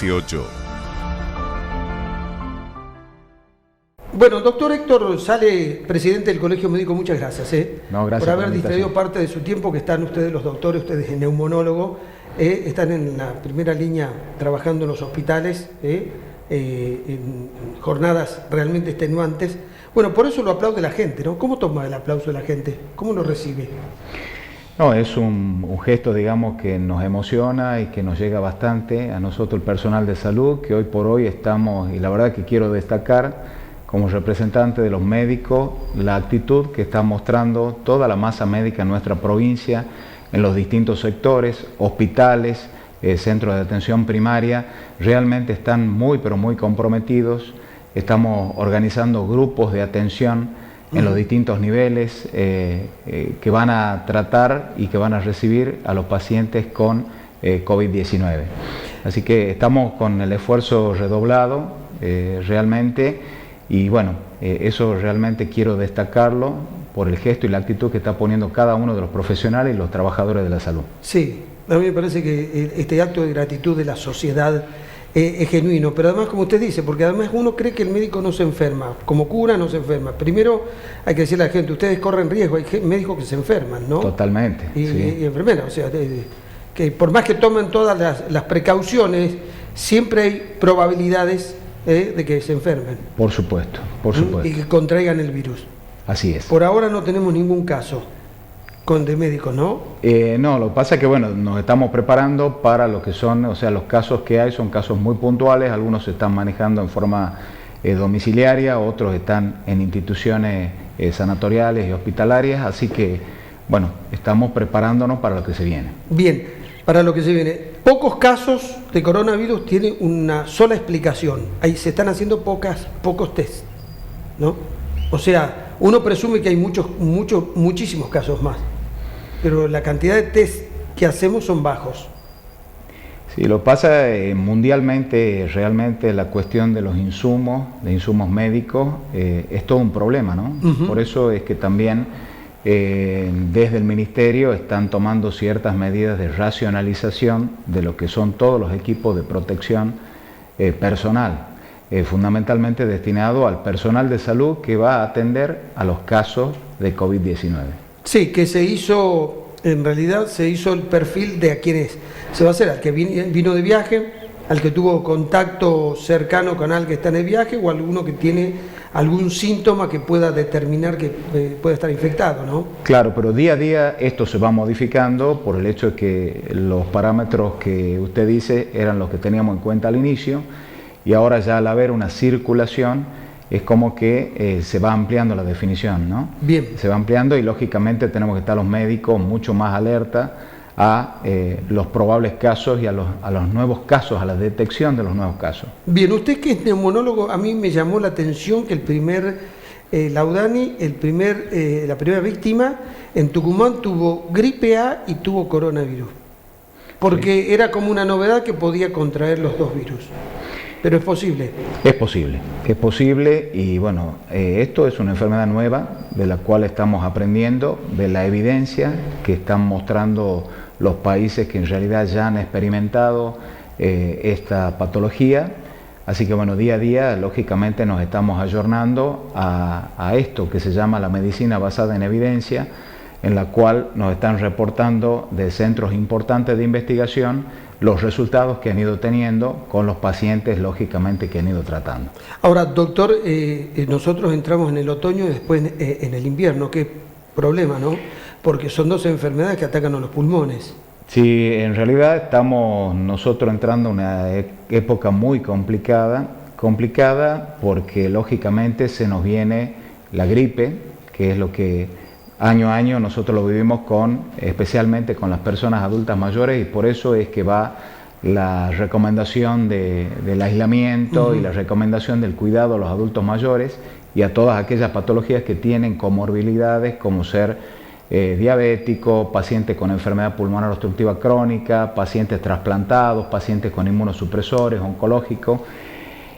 18. Bueno, doctor Héctor Sale, presidente del Colegio Médico, muchas gracias, No, gracias por haber distraído parte de su tiempo, que están ustedes los doctores, ustedes neumonólogos, están en la primera línea trabajando en los hospitales, en jornadas realmente extenuantes. Bueno, por eso lo aplaude la gente, ¿no? ¿Cómo toma el aplauso de la gente? ¿Cómo lo recibe? No, es un gesto, digamos, que nos emociona y que nos llega bastante a nosotros, el personal de salud, que hoy por hoy estamos, y la verdad que quiero destacar como representante de los médicos, la actitud que está mostrando toda la masa médica en nuestra provincia, en los distintos sectores, hospitales, centros de atención primaria, realmente están muy, pero muy comprometidos. Estamos organizando grupos de atención en los distintos niveles que van a tratar y que van a recibir a los pacientes con COVID-19. Así que estamos con el esfuerzo redoblado realmente, y bueno, eso realmente quiero destacarlo por el gesto y la actitud que está poniendo cada uno de los profesionales y los trabajadores de la salud. Sí, a mí me parece que este acto de gratitud de la sociedad es genuino, pero además, como usted dice, porque además uno cree que el médico no se enferma, como cura no se enferma. Primero hay que decirle a la gente, ustedes corren riesgo, hay médicos que se enferman, ¿no? Totalmente. Y enfermeras, o sea, que por más que tomen todas las precauciones, siempre hay probabilidades de que se enfermen. Por supuesto, por supuesto. Y que contraigan el virus. Así es. Por ahora no tenemos ningún caso de médicos, ¿no? No, lo que pasa es que bueno, nos estamos preparando para lo que son, o sea, los casos que hay son casos muy puntuales, algunos se están manejando en forma domiciliaria, otros están en instituciones sanatoriales y hospitalarias, así que bueno, estamos preparándonos para lo que se viene. Bien, para lo que se viene. Pocos casos de coronavirus tienen una sola explicación. Ahí se están haciendo pocos test, ¿no? O sea, uno presume que hay muchísimos casos más, pero la cantidad de test que hacemos son bajos. Sí, lo que pasa mundialmente, realmente la cuestión de los insumos médicos, es todo un problema, ¿no? Por eso es que también desde el Ministerio están tomando ciertas medidas de racionalización de lo que son todos los equipos de protección personal, fundamentalmente destinado al personal de salud que va a atender a los casos de COVID-19. Sí, que en realidad se hizo el perfil de a quienes se va a hacer, al que vino de viaje, al que tuvo contacto cercano con alguien que está en el viaje, o alguno que tiene algún síntoma que pueda determinar que puede estar infectado, ¿no? Claro, pero día a día esto se va modificando por el hecho de que los parámetros que usted dice eran los que teníamos en cuenta al inicio, y ahora ya al haber una circulación es como que se va ampliando la definición, ¿no? Bien. Se va ampliando y lógicamente tenemos que estar los médicos mucho más alerta a los probables casos y a los nuevos casos, a la detección de los nuevos casos. Bien, usted que es neumonólogo, a mí me llamó la atención que el primer Laudani, la primera víctima en Tucumán tuvo gripe A y tuvo coronavirus, porque sí, era como una novedad que podía contraer los dos virus. Pero es posible. Es posible y bueno, esto es una enfermedad nueva de la cual estamos aprendiendo, de la evidencia que están mostrando los países que en realidad ya han experimentado esta patología. Así que bueno, día a día lógicamente nos estamos ayornando a esto que se llama la medicina basada en evidencia, en la cual nos están reportando de centros importantes de investigación los resultados que han ido teniendo con los pacientes, lógicamente, que han ido tratando. Ahora, doctor, nosotros entramos en el otoño y después en el invierno. Qué problema, ¿no? Porque son dos enfermedades que atacan a los pulmones. Sí, en realidad estamos nosotros entrando en una época muy complicada porque lógicamente se nos viene la gripe, que es lo que año a año nosotros lo vivimos especialmente con las personas adultas mayores, y por eso es que va la recomendación del aislamiento y la recomendación del cuidado a los adultos mayores y a todas aquellas patologías que tienen comorbilidades como ser diabético, pacientes con enfermedad pulmonar obstructiva crónica, pacientes trasplantados, pacientes con inmunosupresores, oncológicos.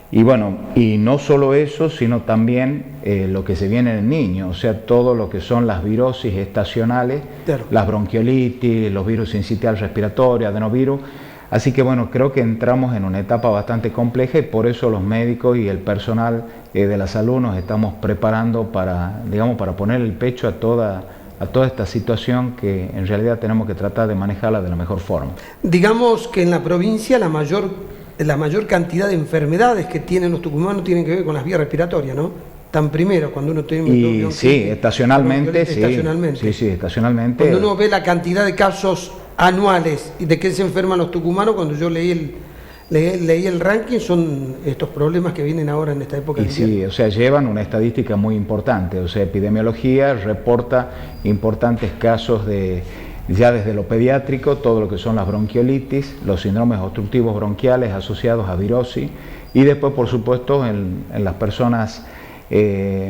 Y bueno, y no solo eso, sino también lo que se viene en el niño, o sea, todo lo que son las virosis estacionales, claro, las bronquiolitis, los virus sincitial respiratorio, adenovirus. Así que bueno, creo que entramos en una etapa bastante compleja y por eso los médicos y el personal de la salud nos estamos preparando para, digamos, para poner el pecho a toda esta situación que en realidad tenemos que tratar de manejarla de la mejor forma. Digamos que en la provincia la mayor cantidad de enfermedades que tienen los tucumanos tienen que ver con las vías respiratorias, ¿no? Tan primero, cuando uno tiene y sí, estacionalmente, sí, estacionalmente. Cuando uno ve la cantidad de casos anuales y de qué se enferman los tucumanos, cuando yo leí el ranking, son estos problemas que vienen ahora en esta época. Y sí, o sea, llevan una estadística muy importante, o sea, epidemiología reporta importantes casos ya desde lo pediátrico, todo lo que son las bronquiolitis, los síndromes obstructivos bronquiales asociados a virosis, y después, por supuesto, en las personas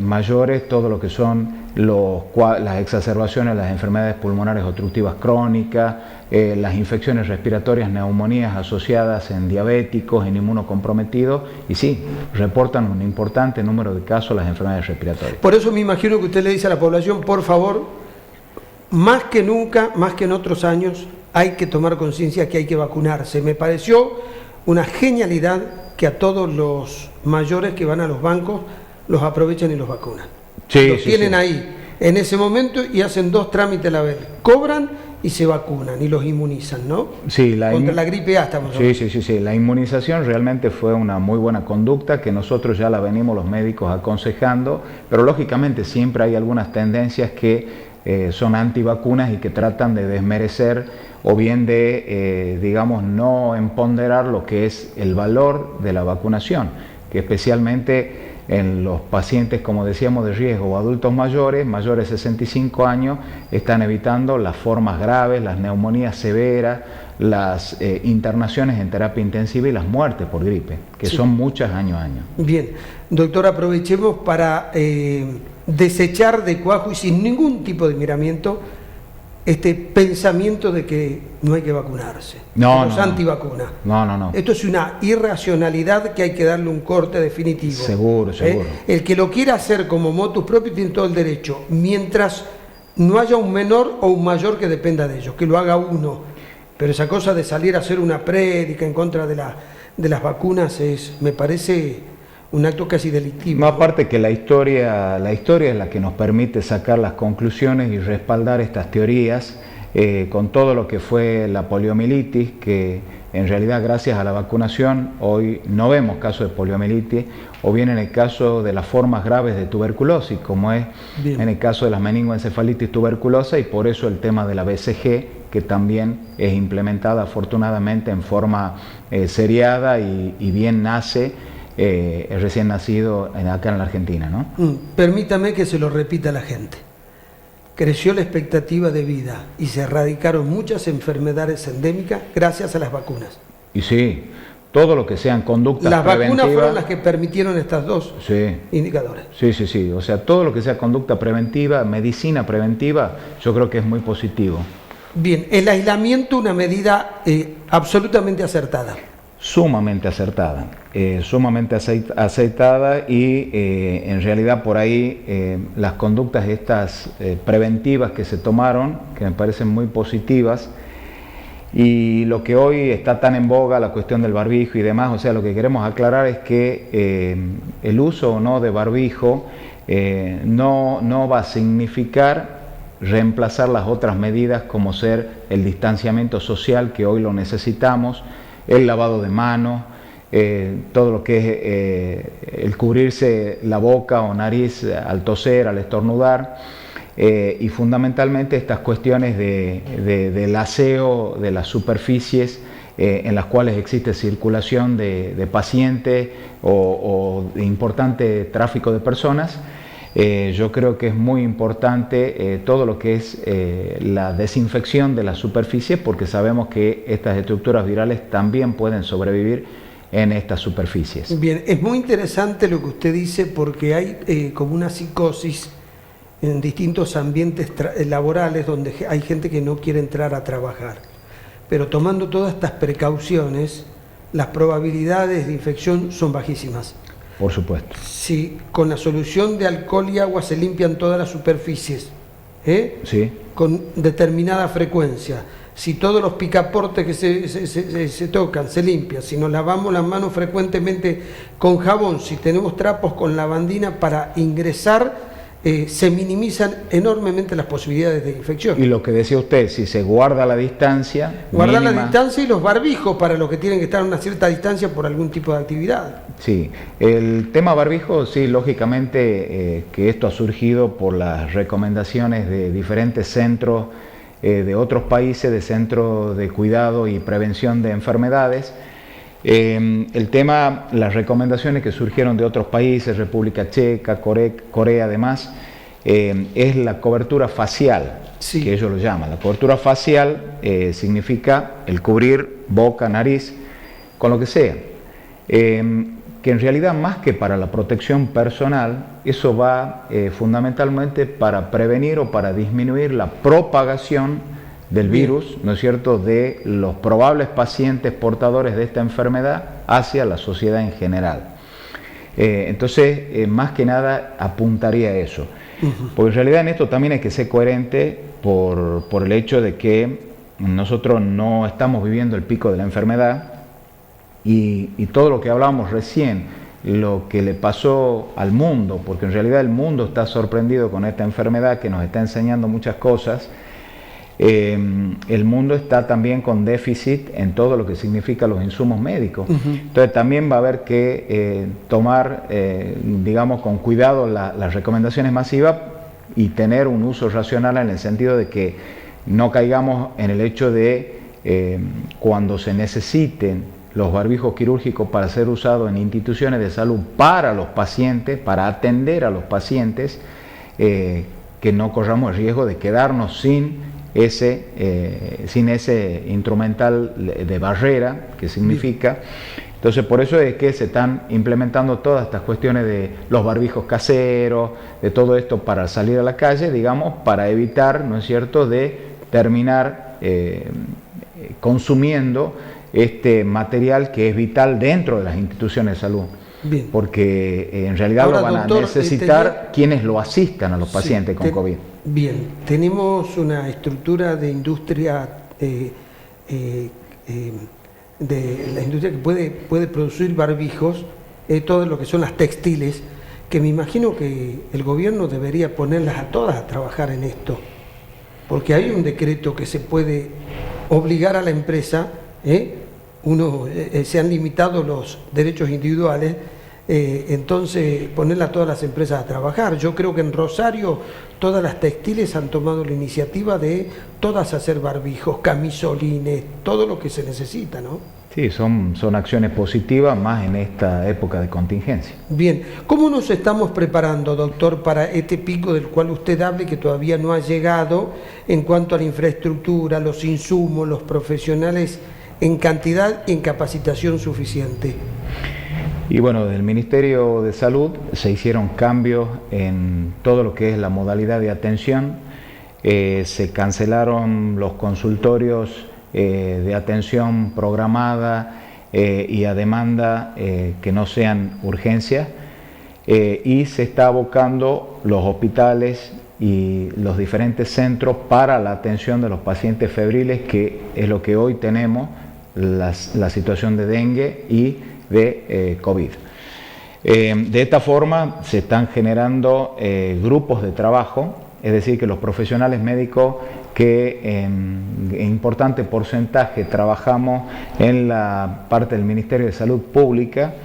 mayores, todo lo que son las exacerbaciones, las enfermedades pulmonares obstructivas crónicas, las infecciones respiratorias, neumonías asociadas en diabéticos, en inmunocomprometidos, y sí, reportan un importante número de casos las enfermedades respiratorias. Por eso me imagino que usted le dice a la población, por favor, más que nunca, más que en otros años, hay que tomar conciencia que hay que vacunarse. Me pareció una genialidad que a todos los mayores que van a los bancos los aprovechan y los vacunan. Sí, los tienen ahí en ese momento y hacen 2 trámites a la vez. Cobran y se vacunan y los inmunizan, ¿no? Sí, contra la gripe A estamos hablando. Sí. La inmunización realmente fue una muy buena conducta que nosotros ya la venimos los médicos aconsejando, pero lógicamente siempre hay algunas tendencias que son antivacunas y que tratan de desmerecer o bien de, digamos, no empoderar lo que es el valor de la vacunación, que especialmente en los pacientes, como decíamos, de riesgo o adultos mayores de 65 años, están evitando las formas graves, las neumonías severas, las internaciones en terapia intensiva y las muertes por gripe, que son muchas año a año. Bien, doctor, aprovechemos para desechar de cuajo y sin ningún tipo de miramiento este pensamiento de que no hay que vacunarse, los antivacunas. No. Esto es una irracionalidad que hay que darle un corte definitivo. Seguro. El que lo quiera hacer como motus propio tiene todo el derecho, mientras no haya un menor o un mayor que dependa de ellos, que lo haga uno. Pero esa cosa de salir a hacer una prédica en contra de las vacunas me parece un acto casi delictivo. No, aparte que la historia es la que nos permite sacar las conclusiones y respaldar estas teorías, con todo lo que fue la poliomielitis, que en realidad gracias a la vacunación hoy no vemos casos de poliomielitis, o bien en el caso de las formas graves de tuberculosis, como es en el caso de las meningoencefalitis tuberculosa, y por eso el tema de la BCG, que también es implementada afortunadamente en forma seriada y bien nace recién nacido acá en la Argentina, ¿no? Permítame que se lo repita a la gente. Creció la expectativa de vida y se erradicaron muchas enfermedades endémicas gracias a las vacunas. Y sí, todo lo que sean conductas preventivas. Las vacunas fueron las que permitieron estos dos indicadores. Sí, o sea, todo lo que sea conducta preventiva, medicina preventiva, yo creo que es muy positivo. Bien, el aislamiento, una medida absolutamente acertada. Sumamente acertada y en realidad por ahí las conductas estas preventivas que se tomaron, que me parecen muy positivas, y lo que hoy está tan en boga, la cuestión del barbijo y demás, o sea, lo que queremos aclarar es que el uso o no de barbijo no va a significar reemplazar las otras medidas como ser el distanciamiento social, que hoy lo necesitamos, el lavado de manos, todo lo que es el cubrirse la boca o nariz al toser, al estornudar, y fundamentalmente estas cuestiones del aseo de las superficies en las cuales existe circulación de pacientes o de importante tráfico de personas. Yo creo que es muy importante todo lo que es la desinfección de las superficies, porque sabemos que estas estructuras virales también pueden sobrevivir en estas superficies. Bien, es muy interesante lo que usted dice, porque hay como una psicosis en distintos ambientes laborales donde hay gente que no quiere entrar a trabajar. Pero tomando todas estas precauciones, las probabilidades de infección son bajísimas. Por supuesto. Si con la solución de alcohol y agua se limpian todas las superficies, sí, con determinada frecuencia, si todos los picaportes que se tocan se limpian, si nos lavamos las manos frecuentemente con jabón, si tenemos trapos con lavandina para ingresar, se minimizan enormemente las posibilidades de infección. Y lo que decía usted, si se guarda la distancia... Guardar la distancia y los barbijos para los que tienen que estar a una cierta distancia por algún tipo de actividad. Sí, el tema barbijo, sí, lógicamente que esto ha surgido por las recomendaciones de diferentes centros de otros países, de centros de cuidado y prevención de enfermedades. El tema, las recomendaciones que surgieron de otros países, República Checa, Corea además, es la cobertura facial, sí, que ellos lo llaman. La cobertura facial significa el cubrir boca, nariz, con lo que sea. Que en realidad, más que para la protección personal, eso va fundamentalmente para prevenir o para disminuir la propagación del virus, ¿no es cierto?, de los probables pacientes portadores de esta enfermedad hacia la sociedad en general. Entonces, más que nada, apuntaría a eso. Porque en realidad en esto también hay que ser coherente por el hecho de que nosotros no estamos viviendo el pico de la enfermedad y todo lo que hablábamos recién, lo que le pasó al mundo, porque en realidad el mundo está sorprendido con esta enfermedad que nos está enseñando muchas cosas. El mundo está también con déficit en todo lo que significa los insumos médicos. Entonces también va a haber que tomar, digamos, con cuidado las recomendaciones masivas y tener un uso racional en el sentido de que no caigamos en el hecho de cuando se necesiten los barbijos quirúrgicos para ser usados en instituciones de salud para los pacientes, para atender a los pacientes, que no corramos el riesgo de quedarnos sin ese instrumental de barrera que significa. Entonces por eso es que se están implementando todas estas cuestiones de los barbijos caseros, de todo esto para salir a la calle, digamos, para evitar, ¿no es cierto?, de terminar consumiendo este material que es vital dentro de las instituciones de salud. Bien. Porque en realidad ahora, lo van a necesitar quienes lo asistan a los pacientes con COVID. Bien, tenemos una estructura de industria, de la industria que puede producir barbijos, todo lo que son las textiles, que me imagino que el gobierno debería ponerlas a todas a trabajar en esto, porque hay un decreto que se puede obligar a la empresa, se han limitado los derechos individuales, entonces ponerla a todas las empresas a trabajar. Yo creo que en Rosario todas las textiles han tomado la iniciativa de todas hacer barbijos, camisolines, todo lo que se necesita, ¿no? Sí, son acciones positivas más en esta época de contingencia. Bien, ¿cómo nos estamos preparando, doctor, para este pico del cual usted habla y que todavía no ha llegado en cuanto a la infraestructura, los insumos, los profesionales en cantidad y en capacitación suficiente? Y bueno, del Ministerio de Salud se hicieron cambios en todo lo que es la modalidad de atención. Se cancelaron los consultorios de atención programada y a demanda que no sean urgencias, y se está abocando los hospitales y los diferentes centros para la atención de los pacientes febriles, que es lo que hoy tenemos, la situación de dengue y de COVID. De esta forma se están generando grupos de trabajo, es decir, que los profesionales médicos que en importante porcentaje trabajamos en la parte del Ministerio de Salud Pública,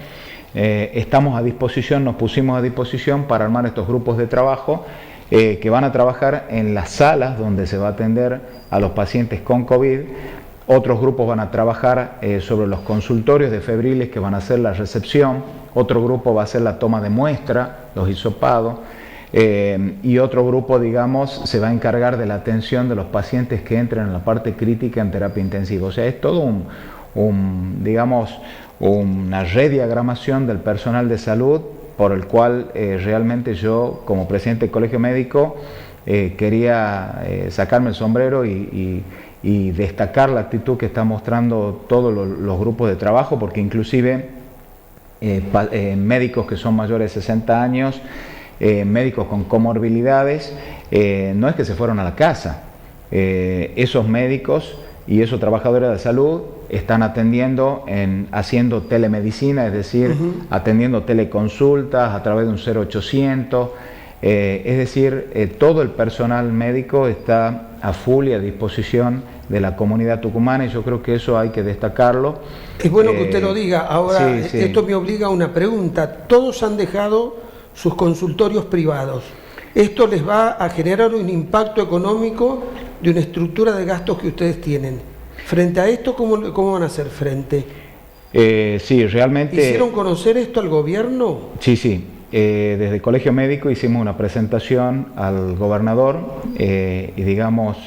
estamos a disposición, nos pusimos a disposición para armar estos grupos de trabajo que van a trabajar en las salas donde se va a atender a los pacientes con COVID. Otros grupos van a trabajar sobre los consultorios de febriles que van a hacer la recepción, otro grupo va a hacer la toma de muestra, los hisopados, y otro grupo, digamos, se va a encargar de la atención de los pacientes que entran en la parte crítica en terapia intensiva. O sea, es todo digamos, una rediagramación del personal de salud por el cual realmente yo, como presidente del Colegio Médico, quería sacarme el sombrero y destacar la actitud que están mostrando todos los grupos de trabajo, porque inclusive médicos que son mayores de 60 años, médicos con comorbilidades, no es que se fueron a la casa, esos médicos y esos trabajadores de salud están atendiendo, haciendo telemedicina, es decir, atendiendo teleconsultas a través de un 0800, es decir, todo el personal médico está a full y a disposición de la comunidad tucumana, y yo creo que eso hay que destacarlo. Es bueno que usted lo diga. Ahora, esto me obliga a una pregunta. Todos han dejado sus consultorios privados. Esto les va a generar un impacto económico de una estructura de gastos que ustedes tienen. Frente a esto, ¿cómo van a hacer frente? Sí, realmente... ¿Hicieron conocer esto al gobierno? Sí. Desde el Colegio Médico hicimos una presentación al gobernador y digamos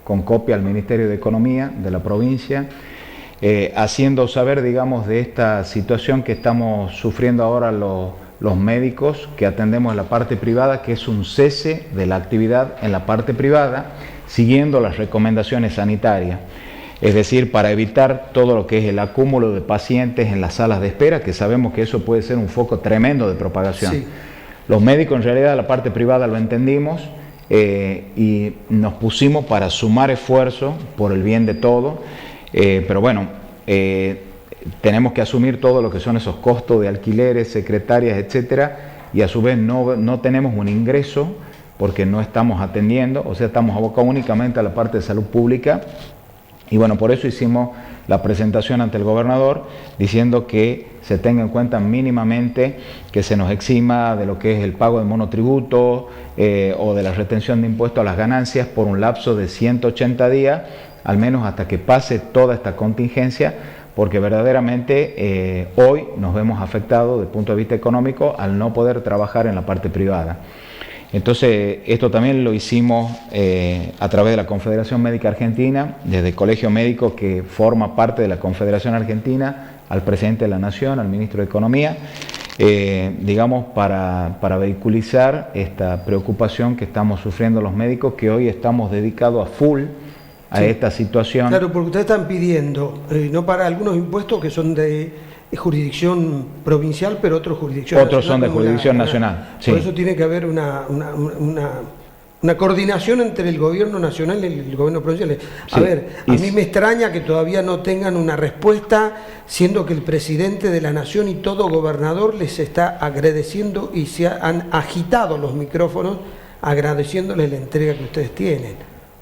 con copia al Ministerio de Economía de la provincia, haciendo saber, digamos, de esta situación que estamos sufriendo ahora los médicos que atendemos en la parte privada, que es un cese de la actividad en la parte privada, siguiendo las recomendaciones sanitarias. Es decir, para evitar todo lo que es el acúmulo de pacientes en las salas de espera, que sabemos que eso puede ser un foco tremendo de propagación. Sí. Los médicos, en realidad, la parte privada lo entendimos y nos pusimos para sumar esfuerzo por el bien de todo, pero bueno, tenemos que asumir todo lo que son esos costos de alquileres, secretarias, etcétera, y a su vez no tenemos un ingreso porque no estamos atendiendo, o sea, estamos abocados únicamente a la parte de salud pública. Y bueno, por eso hicimos la presentación ante el gobernador diciendo que se tenga en cuenta mínimamente que se nos exima de lo que es el pago de monotributo o de la retención de impuestos a las ganancias por un lapso de 180 días, al menos hasta que pase toda esta contingencia, porque verdaderamente hoy nos vemos afectados desde el punto de vista económico al no poder trabajar en la parte privada. Entonces, esto también lo hicimos a través de la Confederación Médica Argentina, desde el Colegio Médico, que forma parte de la Confederación Argentina, al presidente de la Nación, al ministro de Economía, digamos, para vehiculizar esta preocupación que estamos sufriendo los médicos, que hoy estamos dedicados a full a esta situación. Claro, porque ustedes están pidiendo, no para algunos impuestos que son de jurisdicción provincial, pero otros jurisdicción nacional. Otros son de jurisdicción nacional. Sí. Por eso tiene que haber una coordinación entre el gobierno nacional y el gobierno provincial. A ver, a mí me extraña que todavía no tengan una respuesta, siendo que el presidente de la nación y todo gobernador les está agradeciendo y se han agitado los micrófonos agradeciéndoles la entrega que ustedes tienen.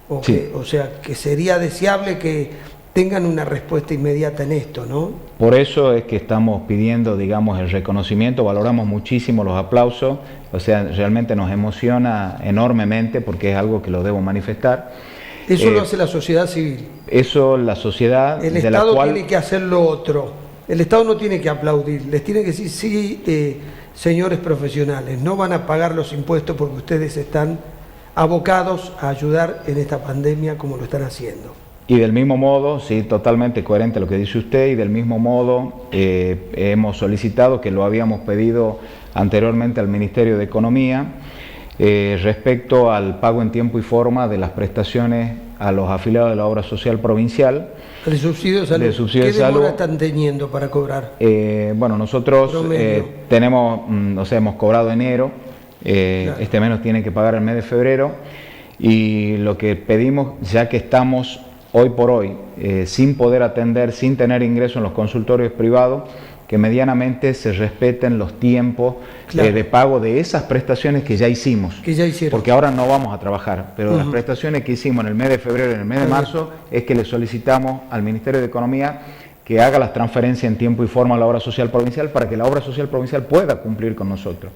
O sea, que sería deseable que tengan una respuesta inmediata en esto, ¿no? Por eso es que estamos pidiendo, digamos, el reconocimiento, valoramos muchísimo los aplausos, o sea, realmente nos emociona enormemente porque es algo que lo debo manifestar. Eso lo hace la sociedad civil. Eso la sociedad el Estado tiene que hacer lo otro. El Estado no tiene que aplaudir, les tiene que decir, sí, señores profesionales, no van a pagar los impuestos porque ustedes están abocados a ayudar en esta pandemia como lo están haciendo. Y del mismo modo, sí, totalmente coherente lo que dice usted, y del mismo modo hemos solicitado, que lo habíamos pedido anteriormente al Ministerio de Economía, respecto al pago en tiempo y forma de las prestaciones a los afiliados de la obra social provincial. ¿El subsidio de salud? ¿Qué demora están teniendo para cobrar? Bueno, nosotros tenemos, o sea, hemos cobrado enero, claro. Este mes nos tienen que pagar el mes de febrero, y lo que pedimos, ya que estamos hoy por hoy, sin poder atender, sin tener ingreso en los consultorios privados, que medianamente se respeten los tiempos de pago de esas prestaciones que ya hicimos. Que ya hicieron. Porque ahora no vamos a trabajar, pero las prestaciones que hicimos en el mes de febrero y en el mes de marzo es que le solicitamos al Ministerio de Economía que haga las transferencias en tiempo y forma a la obra social provincial para que la obra social provincial pueda cumplir con nosotros.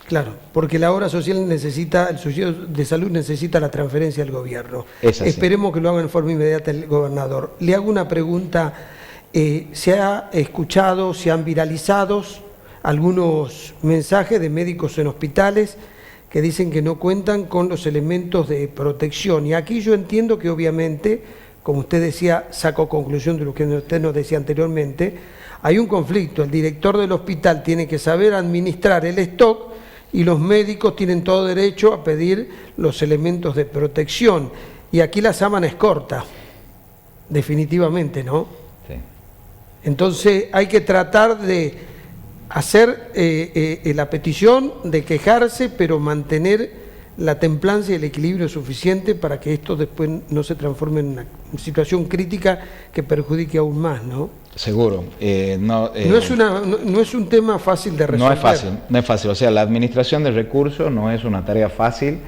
Claro, porque la obra social necesita, el subsidio de salud necesita la transferencia del gobierno. Esperemos que lo haga en forma inmediata el gobernador. Le hago una pregunta, se ha escuchado, se han viralizado algunos mensajes de médicos en hospitales que dicen que no cuentan con los elementos de protección. Y aquí yo entiendo que obviamente, como usted decía, saco conclusión de lo que usted nos decía anteriormente, hay un conflicto. El director del hospital tiene que saber administrar el stock y los médicos tienen todo derecho a pedir los elementos de protección. Y aquí la sábana es corta, definitivamente, ¿no? Sí. Entonces hay que tratar de hacer la petición, de quejarse, pero mantener la templanza y el equilibrio suficiente para que esto después no se transforme en una situación crítica que perjudique aún más, ¿no? Seguro. No es un tema fácil de resolver. No es fácil. O sea, la administración de recursos no es una tarea fácil,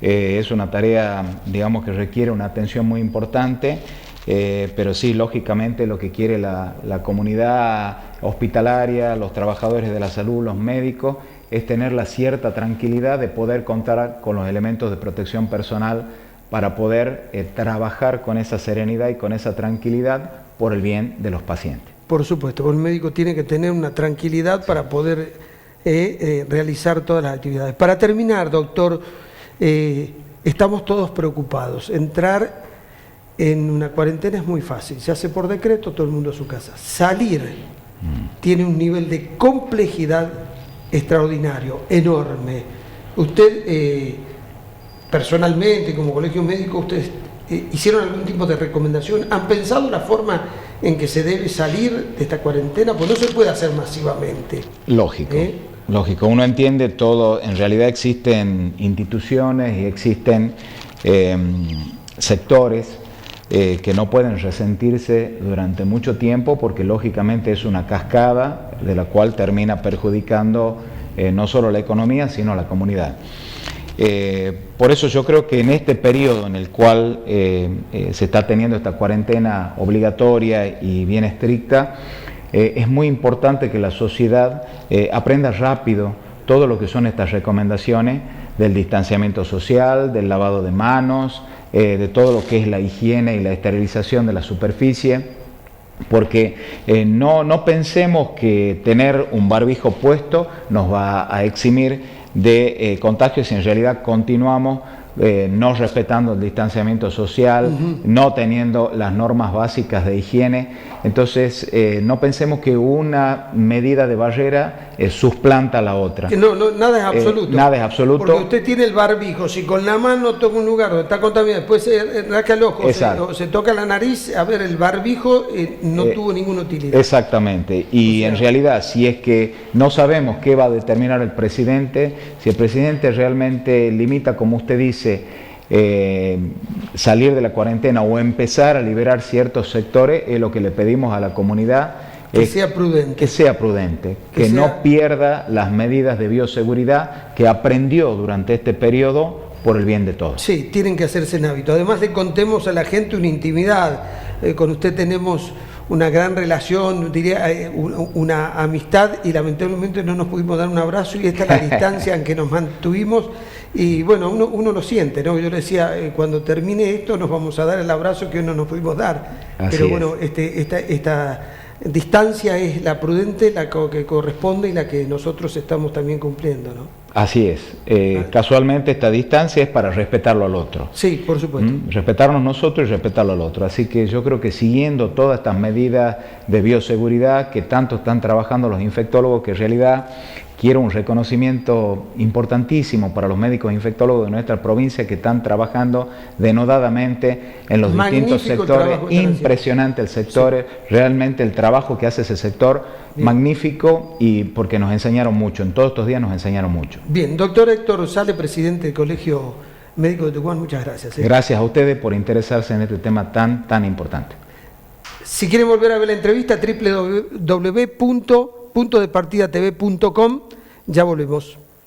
es una tarea, digamos, que requiere una atención muy importante, pero sí, lógicamente, lo que quiere la comunidad hospitalaria, los trabajadores de la salud, los médicos, es tener la cierta tranquilidad de poder contar con los elementos de protección personal para poder trabajar con esa serenidad y con esa tranquilidad por el bien de los pacientes. Por supuesto, el médico tiene que tener una tranquilidad para poder realizar todas las actividades. Para terminar, doctor, estamos todos preocupados. Entrar en una cuarentena es muy fácil, se hace por decreto, todo el mundo a su casa. Salir tiene un nivel de complejidad extraordinario, enorme. Usted, personalmente, como colegio médico, ¿ustedes hicieron algún tipo de recomendación? ¿Han pensado la forma en que se debe salir de esta cuarentena? Pues no se puede hacer masivamente. Lógico. Lógico, uno entiende todo, en realidad existen instituciones y existen sectores que no pueden resentirse durante mucho tiempo porque lógicamente es una cascada de la cual termina perjudicando no solo la economía sino la comunidad. Por eso yo creo que en este periodo en el cual se está teniendo esta cuarentena obligatoria y bien estricta, es muy importante que la sociedad aprenda rápido todo lo que son estas recomendaciones del distanciamiento social, del lavado de manos, de todo lo que es la higiene y la esterilización de la superficie, porque no pensemos que tener un barbijo puesto nos va a eximir de contagios si en realidad continuamos no respetando el distanciamiento social, no teniendo las normas básicas de higiene. Entonces, no pensemos que una medida de barrera suplanta a la otra. Nada es absoluto. Nada es absoluto. Porque usted tiene el barbijo, si con la mano toca un lugar donde está contaminado, después se rasca el ojo, se toca la nariz, a ver, el barbijo no tuvo ninguna utilidad. Exactamente. Y en realidad, si es que no sabemos qué va a determinar el presidente, si el presidente realmente limita, como usted dice, salir de la cuarentena o empezar a liberar ciertos sectores, es lo que le pedimos a la comunidad. Que sea prudente. Que sea prudente, que no pierda las medidas de bioseguridad que aprendió durante este periodo por el bien de todos. Sí, tienen que hacerse en hábito. Además le contemos a la gente una intimidad. Con usted tenemos una gran relación, diría una amistad, y lamentablemente no nos pudimos dar un abrazo y esta es la distancia en que nos mantuvimos. Y bueno, uno lo siente, ¿no? Yo le decía, cuando termine esto nos vamos a dar el abrazo que no nos pudimos dar. Así pero es. bueno, esta distancia es la prudente, la que corresponde y la que nosotros estamos también cumpliendo, ¿no? Así es. Casualmente esta distancia es para respetarlo al otro. Sí, por supuesto. Respetarnos nosotros y respetarlo al otro. Así que yo creo que siguiendo todas estas medidas de bioseguridad que tanto están trabajando los infectólogos, que en realidad quiero un reconocimiento importantísimo para los médicos infectólogos de nuestra provincia que están trabajando denodadamente en los distintos sectores. Impresionante el sector, sí. Realmente el trabajo que hace ese sector, bien. Magnífico, y porque nos enseñaron mucho, en todos estos días nos enseñaron mucho. Bien, doctor Héctor Rosales, presidente del Colegio Médico de Tucumán, muchas gracias. Gracias a ustedes por interesarse en este tema tan importante. Si quieren volver a ver la entrevista, www.puntodepartidatv.com. Ya volvemos.